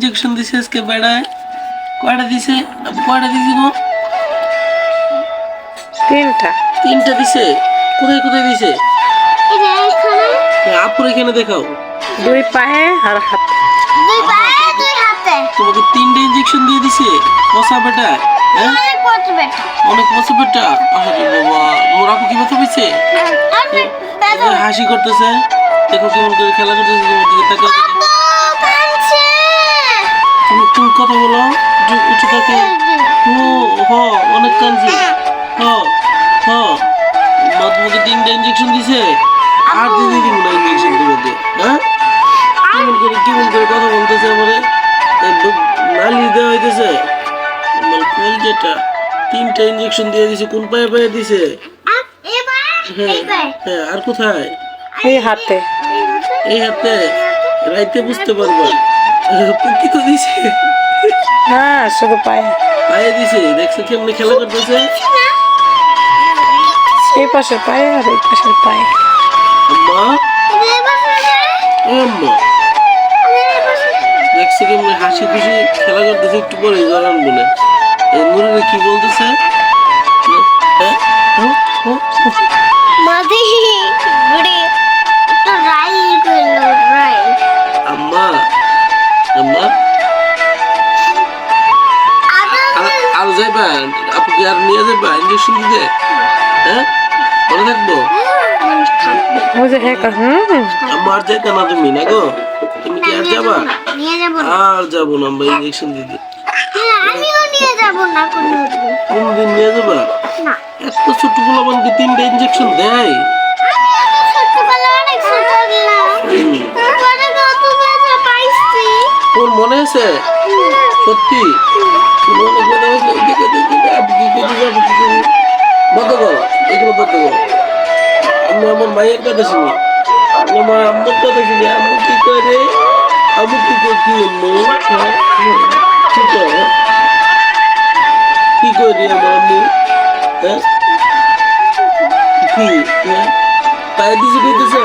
Injection দিছে আজকে বেড়ায়? কয়টা দিছে? কয়টা দিছে গো? তিনটা দিছে। কোথায় কোথায় দিছে? আপুর এখানে দেখাও। 2 পায়ে আর হাতে। তোমাকে 3টা ইনজেকশন দিয়ে দিছে পচা বেটা। হ্যাঁ অনেক পচা বেটা। আরে বাবা, মোর আপু কি ব্যথা পেয়েছে? হাসি করতেছে, দেখো কেমন করে খেলা করতেছে তোমার দিকে তাকাও। তুমি কথা বলো উঁচু থাকে। অনেক কাঁদছে। মা তোমাকে 3টা ইনজেকশন দিছে, আর দিদি দিব না ইনজেকশন তোমাকে। হ্যাঁ কেমন করে কথা বলতেছে আমারে, নালি দেওয়া হইতেছে। কোন যেটা 3টা ইনজেকশন দিয়ে দিছে, কোন পায়ে পায়ে দিছে? হ্যাঁ আর কোথায়? এই হাতে। এই হাতে। রাইতে বুঝতে পারবা। পুকি তো দিছে। না শুধু পায়ে। পায়ে দিছে, দেখছো কেমনে খেলা করতেছে। এই পাশের পায়ে আর এই পাশের পায়ে। আম্মা আম্মা দেখছো কেমনে হাসি খুশি খেলা করতেছে। একটু পরে জড়ান বলে এই মুরুরে কি বলতেছে? আম্মা আম্মা আর যাইবা? আপুকে আর নিয়ে যাবা ইঞ্জেকশন দিতে? হ্যাঁ মনে থাকবো? আম্মা আর যাইতা না তুমি না গো? তুমি কি আর যাবা? আর যাবো না আমরা ইঞ্জেকশন দিতে। কোনদিন নিয়ে যাবা? এত ছোট পোলাপানকে 3টা ইঞ্জেকশন দেয়? তোর মনে আছে? সত্যি বন্ধ করো, এগুলো বন্ধ করো। আমি আমার মায়ের কথা শুনি, আমার আম্মুর কথা শুনি। আম্মু কি করে? আম্মু কি করছি? কি করে? কি করি আমার আম্মু? হ্যাঁ কি? হ্যাঁ পায়ে দিছে কইতেছে।